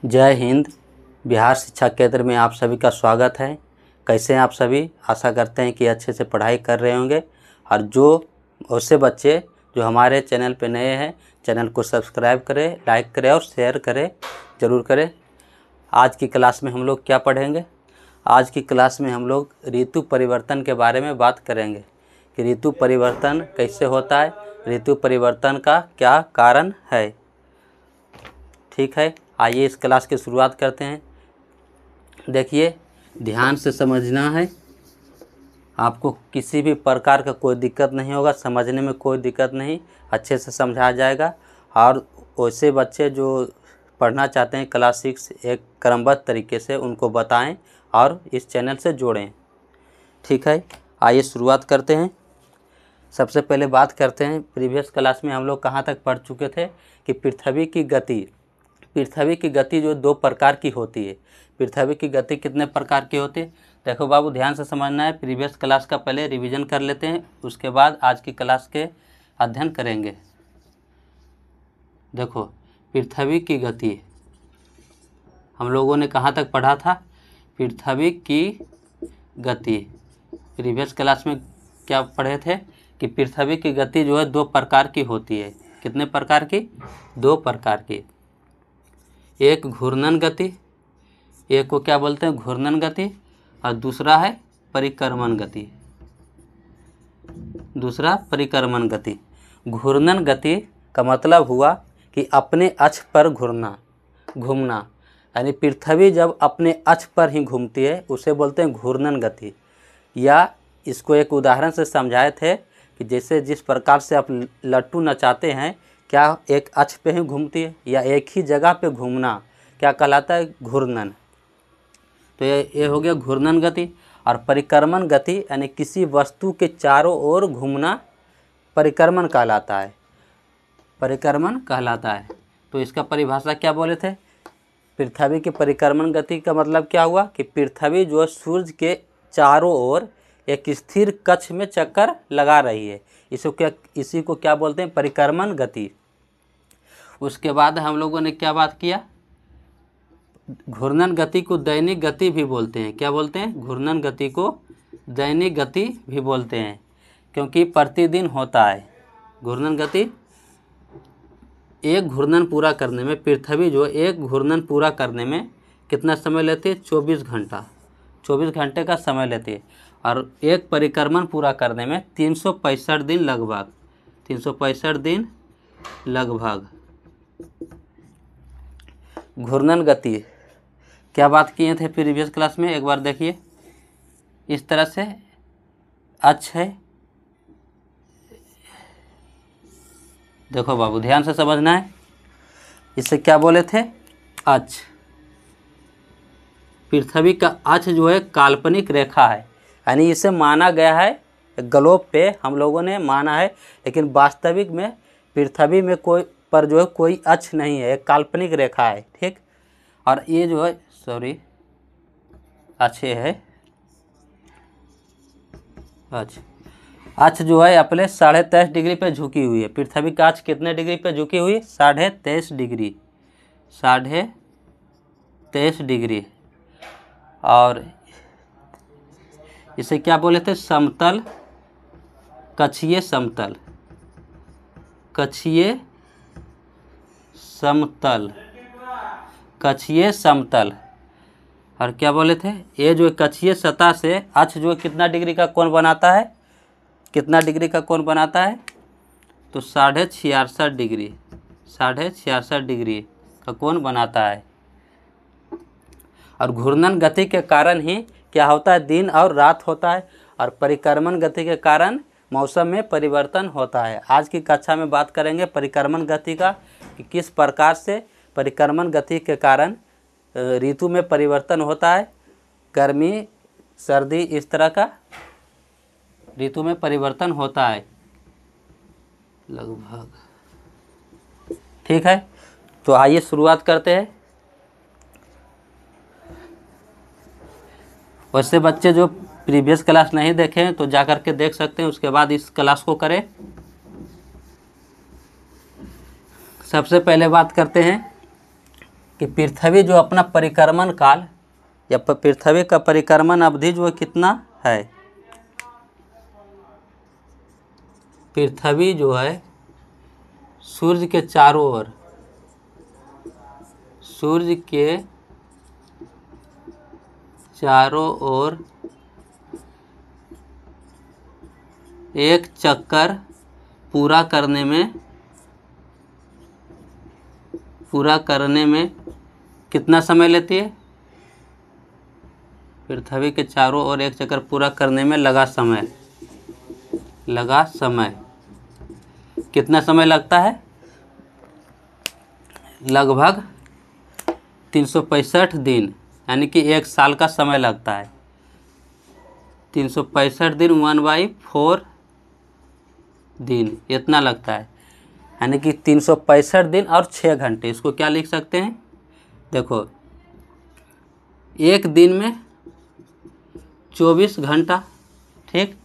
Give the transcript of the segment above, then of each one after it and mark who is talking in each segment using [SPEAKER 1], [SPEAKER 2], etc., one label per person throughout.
[SPEAKER 1] जय हिंद। बिहार शिक्षा केंद्र में आप सभी का स्वागत है। कैसे हैं आप सभी? आशा करते हैं कि अच्छे से पढ़ाई कर रहे होंगे। और जो ऐसे बच्चे जो हमारे चैनल पर नए हैं, चैनल को सब्सक्राइब करें, लाइक करें और शेयर करें, ज़रूर करें। आज की क्लास में हम लोग क्या पढ़ेंगे? आज की क्लास में हम लोग ऋतु परिवर्तन के बारे में बात करेंगे कि ऋतु परिवर्तन कैसे होता है, ऋतु परिवर्तन का क्या कारण है। ठीक है, आइए इस क्लास की शुरुआत करते हैं। देखिए, ध्यान से समझना है, आपको किसी भी प्रकार का कोई दिक्कत नहीं होगा, समझने में कोई दिक्कत नहीं, अच्छे से समझाया जाएगा। और वैसे बच्चे जो पढ़ना चाहते हैं क्लास 6 एक क्रमबद्ध तरीके से, उनको बताएं और इस चैनल से जोड़ें। ठीक है, आइए शुरुआत करते हैं। सबसे पहले बात करते हैं, प्रीवियस क्लास में हम लोग कहाँ तक पढ़ चुके थे कि पृथ्वी की गति जो दो प्रकार की होती है। पृथ्वी की गति कितने प्रकार की होती है? देखो बाबू, ध्यान से समझना है। प्रीवियस क्लास का पहले रिवीजन कर लेते हैं, उसके बाद आज की क्लास के अध्ययन करेंगे। देखो, पृथ्वी की गति हम लोगों ने कहाँ तक पढ़ा था? पृथ्वी की गति प्रीवियस क्लास में क्या पढ़े थे कि पृथ्वी की गति जो है दो प्रकार की होती है। कितने प्रकार की? दो प्रकार की। एक घूर्णन गति, एक को क्या बोलते हैं? घूर्णन गति। और दूसरा है परिक्रमण गति। दूसरा परिक्रमण गति। घूर्णन गति का मतलब हुआ कि अपने अक्ष पर घूमना, यानी पृथ्वी जब अपने अक्ष पर ही घूमती है उसे बोलते हैं घूर्णन गति। या इसको एक उदाहरण से समझाए थे कि जैसे जिस प्रकार से आप लट्टू नचाते हैं, क्या एक अक्ष पे ही घूमती है या एक ही जगह पे घूमना क्या कहलाता है? घूर्णन। तो ये हो गया घूर्णन गति। और परिक्रमण गति यानी किसी वस्तु के चारों ओर घूमना परिक्रमण कहलाता है। परिक्रमण कहलाता है। तो इसका परिभाषा क्या बोले थे? पृथ्वी की परिक्रमण गति का मतलब क्या हुआ कि पृथ्वी जो सूर्य के चारों ओर एक स्थिर कक्ष में चक्कर लगा रही है, इसी को क्या बोलते हैं? परिक्रमण गति। उसके बाद हम लोगों ने क्या बात किया? घूर्णन गति को दैनिक गति भी बोलते हैं। क्या बोलते हैं? घूर्णन गति को दैनिक गति भी बोलते हैं, क्योंकि प्रतिदिन होता है। घूर्णन गति एक घूर्णन पूरा करने में, पृथ्वी जो एक घूर्णन पूरा करने में कितना समय लेती है? 24 घंटा। 24 घंटे का समय लेती है। और एक परिक्रमण पूरा करने में 365 दिन लगभग। 365 दिन लगभग। घूर्णन गति क्या बात किए थे प्रीवियस क्लास में? एक बार देखिए, इस तरह से अक्ष है। देखो बाबू, ध्यान से समझना है। इसे क्या बोले थे? अक्ष। पृथ्वी का अक्ष जो है काल्पनिक रेखा है, यानी इसे माना गया है, ग्लोब पे हम लोगों ने माना है, लेकिन वास्तविक में पृथ्वी में कोई अक्ष नहीं है, एक काल्पनिक रेखा है। ठीक। और ये जो है अच्छे है अक्ष जो है अपने 23.5 डिग्री पे झुकी हुई है। पृथ्वी का अक्ष कितने डिग्री पे झुकी हुई है? 23.5 डिग्री। 23.5 डिग्री। और इसे क्या बोले थे? समतल, कक्षीय समतल। कक्षीय समतल। कक्षीय समतल। और क्या बोले थे? ये जो कक्षीय सतह से अक्ष जो कितना डिग्री का कोण बनाता है? कितना डिग्री का कोण बनाता है? तो 66.5 डिग्री। 66.5 डिग्री का कोण बनाता है। और घूर्णन गति के कारण ही क्या होता है? दिन और रात होता है। और परिक्रमण गति के कारण मौसम में परिवर्तन होता है। आज की कक्षा में बात करेंगे परिक्रमण गति का, कि किस प्रकार से परिक्रमण गति के कारण ऋतु में परिवर्तन होता है। गर्मी, सर्दी, इस तरह का ऋतु में परिवर्तन होता है लगभग। ठीक है, तो आइए शुरुआत करते हैं। वैसे बच्चे जो प्रीवियस क्लास नहीं देखे हैं तो जा कर के देख सकते हैं, उसके बाद इस क्लास को करें। सबसे पहले बात करते हैं कि पृथ्वी जो अपना परिक्रमण काल या पृथ्वी का परिक्रमण अवधि जो कितना है, पृथ्वी जो है सूर्य के चारों ओर, सूर्य के चारों ओर एक चक्कर पूरा करने में कितना समय लेती है? पृथ्वी के चारों ओर एक चक्कर पूरा करने में लगा समय कितना समय लगता है? लगभग 365 दिन, यानी कि 1 साल का समय लगता है। 365 दिन 1/4 दिन इतना लगता है, यानी कि 365 दिन और 6 घंटे। इसको क्या लिख सकते हैं? देखो, एक दिन में 24 घंटा, ठीक।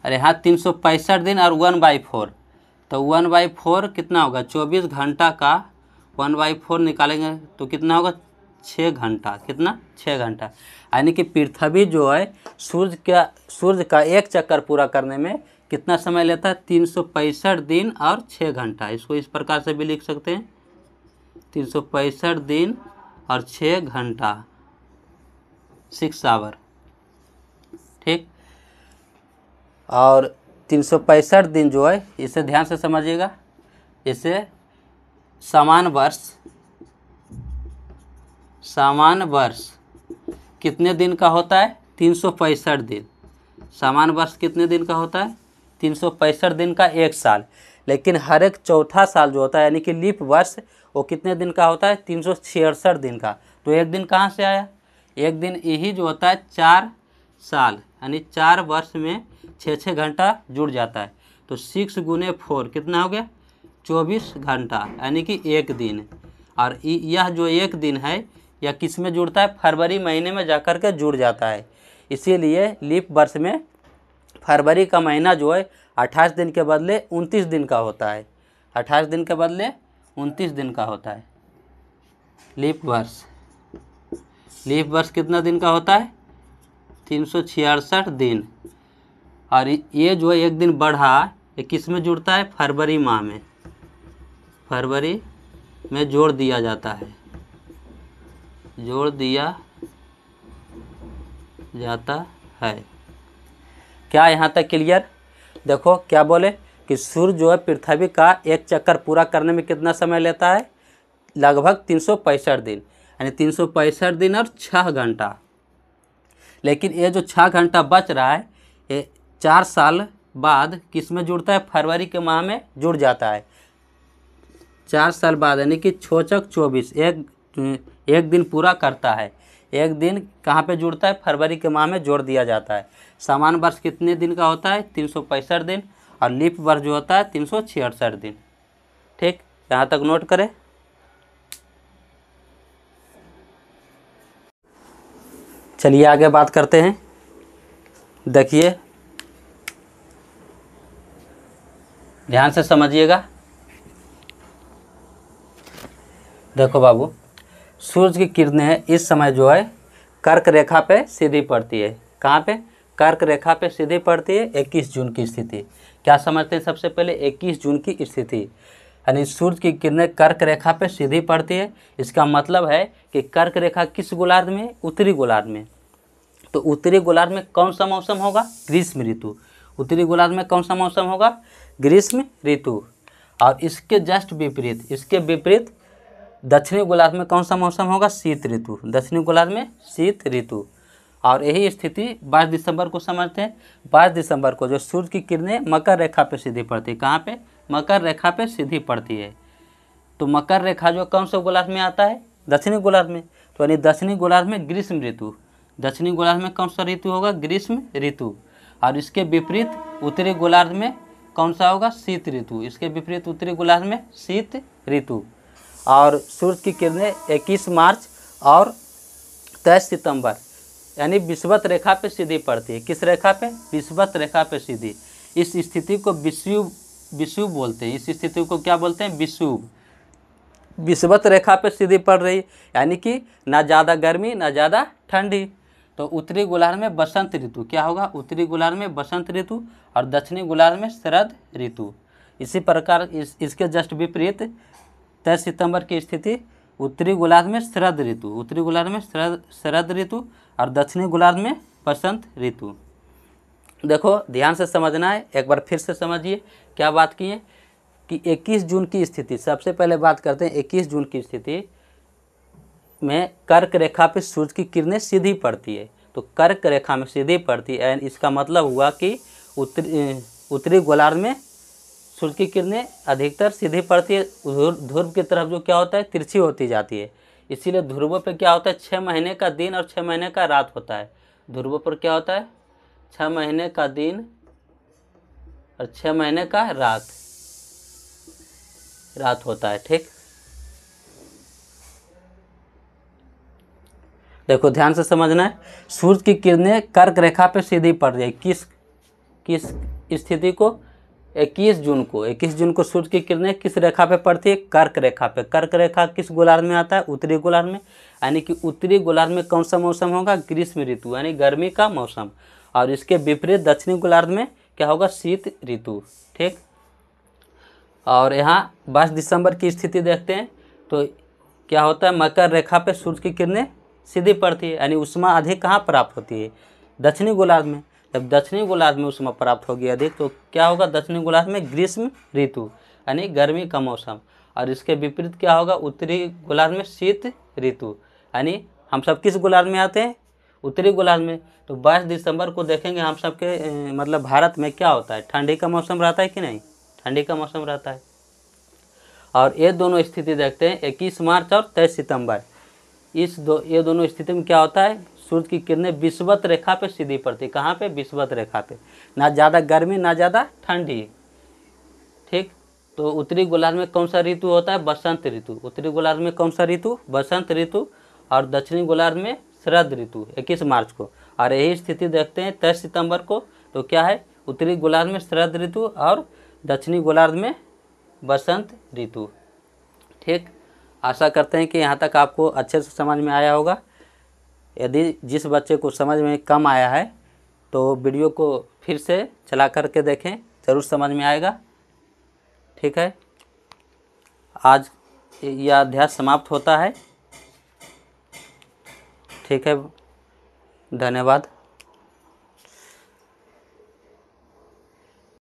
[SPEAKER 1] अरे हाँ, 365 दिन और 1/4, तो 1/4 कितना होगा? 24 घंटा का 1/4 निकालेंगे तो कितना होगा? 6 घंटा। कितना? 6 घंटा। यानी कि पृथ्वी जो है सूर्य का एक चक्कर पूरा करने में कितना समय लेता है? 365 दिन और 6 घंटा। इसको इस प्रकार से भी लिख सकते हैं, 365 दिन और 6 घंटा, 6 आवर, ठीक। और 365 दिन जो है, इसे ध्यान से समझिएगा, इसे समान वर्ष कितने दिन का होता है? 365 दिन। समान वर्ष कितने दिन का होता है? 365 दिन का 1 साल। लेकिन हर एक चौथा साल जो होता है, यानी कि लीप वर्ष, वो कितने दिन का होता है? 366 दिन का। तो एक दिन कहाँ से आया? एक दिन यही जो होता है 4 साल, यानी 4 वर्ष में 6 घंटा जुड़ जाता है। तो 6 × 4 कितना हो गया? 24 घंटा, यानी कि एक दिन। और यह जो एक दिन है, यह किस में जुड़ता है? फरवरी महीने में जाकर के जुड़ जाता है। इसीलिए लीप वर्ष में फरवरी का महीना जो है 28 दिन के बदले 29 दिन का होता है। 28 दिन के बदले 29 दिन का होता है लीप वर्ष कितना दिन का होता है? 366 दिन। और ये जो है एक दिन बढ़ा, ये किस में जुड़ता है? फरवरी माह में, फरवरी में जोड़ दिया जाता है, जोड़ दिया जाता है। क्या यहाँ तक क्लियर? देखो क्या बोले कि सूर्य जो है पृथ्वी का एक चक्कर पूरा करने में कितना समय लेता है? लगभग 365 दिन, यानी 365 दिन और 6 घंटा। लेकिन ये जो 6 घंटा बच रहा है, ये 4 साल बाद किस में जुड़ता है? फरवरी के माह में जुड़ जाता है। 4 साल बाद, यानी कि 6 × 24, एक दिन पूरा करता है। एक दिन कहाँ पे जुड़ता है? फरवरी के माह में जोड़ दिया जाता है। समान वर्ष कितने दिन का होता है? 365 दिन। और लीप वर्ष जो होता है 366 दिन, ठीक। यहाँ तक नोट करें। चलिए आगे बात करते हैं। देखिए, ध्यान से समझिएगा। देखो बाबू, सूरज की किरणें इस समय जो है कर्क रेखा पे सीधी पड़ती है। कहाँ पे? कर्क रेखा पे सीधी पड़ती है। 21 जून की स्थिति क्या समझते हैं? सबसे पहले 21 जून की स्थिति, यानी सूर्य की किरणें कर्क रेखा पे सीधी पड़ती है। इसका मतलब है कि कर्क रेखा किस गोलार्ध में? उत्तरी गोलार्ध में। तो उत्तरी गोलार्ध में कौन सा मौसम होगा? ग्रीष्म ऋतु। उत्तरी गोलार्ध में कौन सा मौसम होगा? ग्रीष्म ऋतु। और इसके जस्ट विपरीत, इसके विपरीत दक्षिणी गोलार्ध में कौन सा मौसम होगा? शीत ऋतु। दक्षिणी गोलार्ध में शीत ऋतु। और यही स्थिति 22 दिसंबर को समझते हैं। 22 दिसंबर को जो सूर्य की किरणें मकर रेखा पे सीधी पड़ती है। कहाँ पे? मकर रेखा पे सीधी पड़ती है। तो मकर रेखा जो कौन से गोलार्ध में आता है? दक्षिणी गोलार्ध में। तो यानी दक्षिणी गोलार्ध में ग्रीष्म ऋतु। दक्षिणी गोलार्ध में कौन सा ऋतु होगा? ग्रीष्म ऋतु। और इसके विपरीत उत्तरी गोलार्ध में कौन सा होगा? शीत ऋतु। इसके विपरीत उत्तरी गोलार्ध में शीत ऋतु। और सूर्य की किरणें 21 मार्च और 23 सितंबर, यानी विषुवत रेखा पे सीधी पड़ती है। किस रेखा पे? विषुवत रेखा पे सीधी। इस स्थिति को विषुव बोलते हैं। इस स्थिति को क्या बोलते हैं? विषुव। विषुवत रेखा पे सीधी पड़ रही है, यानी कि ना ज़्यादा गर्मी ना ज़्यादा ठंडी। तो उत्तरी गोलार्ध में बसंत ऋतु क्या होगा, उत्तरी गोलार्ध में बसंत ऋतु और दक्षिणी गोलार्ध में शरद ऋतु। इसी प्रकार इसके जस्ट विपरीत 23 सितंबर की स्थिति उत्तरी गोलार्ध में शरद ऋतु, उत्तरी गोलार्ध में शरद ऋतु और दक्षिणी गोलार्ध में बसंत ऋतु। देखो ध्यान से समझना है, एक बार फिर से समझिए क्या बात की है कि 21 जून की स्थिति, सबसे पहले बात करते हैं 21 जून की स्थिति में कर्क रेखा पे सूरज की किरणें सीधी पड़ती है। तो कर्क रेखा में सीधी पड़ती है, इसका मतलब हुआ कि उत्तरी गोलार्ध में सूरज की किरणें अधिकतर सीधी पड़ती है, ध्रुव की तरफ जो क्या होता है तिरछी होती जाती है। इसीलिए ध्रुवों पे क्या होता है 6 महीने का दिन और 6 महीने का रात होता है। ध्रुवों पर क्या होता है 6 महीने का दिन और 6 महीने का रात होता है। ठीक, देखो ध्यान से समझना है, सूरज की किरणें कर्क रेखा पे सीधी पड़ रही है। किस स्थिति को 21 जून को सूरज की किरणें किस रेखा पे पड़ती है, कर्क रेखा पे। कर्क रेखा किस गोलार्ध में आता है, उत्तरी गोलार्ध में, यानी कि उत्तरी गोलार्ध में कौन सा मौसम होगा, ग्रीष्म ऋतु यानी गर्मी का मौसम। और इसके विपरीत दक्षिणी गोलार्ध में क्या होगा, शीत ऋतु। ठीक, और यहाँ 22 दिसंबर की स्थिति देखते हैं तो क्या होता है, मकर रेखा पे सूरज की किरणें सीधी पड़ती है, यानी उष्मा अधिक कहाँ प्राप्त होती है, दक्षिणी गोलार्ध में। जब दक्षिणी गोलार्ध में उष्मा प्राप्त होगी अधिक तो क्या होगा, दक्षिणी गोलार्ध में ग्रीष्म ऋतु यानी गर्मी का मौसम। और इसके विपरीत क्या होगा, उत्तरी गोलार्ध में शीत ऋतु, यानी हम सब किस गोलार्ध में आते हैं, उत्तरी गोलार्ध में। तो 22 दिसंबर को देखेंगे हम सब के मतलब भारत में क्या होता है, ठंडी का मौसम रहता है कि नहीं, ठंडी का मौसम रहता है। और ये दोनों स्थिति देखते हैं 21 मार्च और 23 सितंबर, ये दोनों स्थिति में क्या होता है, सूरज की किरणें विषुवत रेखा पे सीधी पड़ती है। कहाँ पे, विषुवत रेखा पे, ना ज़्यादा गर्मी ना ज़्यादा ठंडी। ठीक, तो उत्तरी गोलार्ध में कौन सा ऋतु होता है, बसंत ऋतु। उत्तरी गोलार्ध में कौन सा ऋतु, बसंत ऋतु, और दक्षिणी गोलार्ध में शरद ऋतु 21 मार्च को। और यही स्थिति देखते हैं 23 सितंबर को, तो क्या है, उत्तरी गोलार्ध में शरद ऋतु और दक्षिणी गोलार्ध में बसंत ऋतु। ठीक, आशा करते हैं कि यहाँ तक आपको अच्छे से समझ में आया होगा। यदि जिस बच्चे को समझ में कम आया है तो वीडियो को फिर से चला करके देखें, ज़रूर समझ में आएगा। ठीक है, आज यह अध्याय समाप्त होता है। ठीक है, धन्यवाद।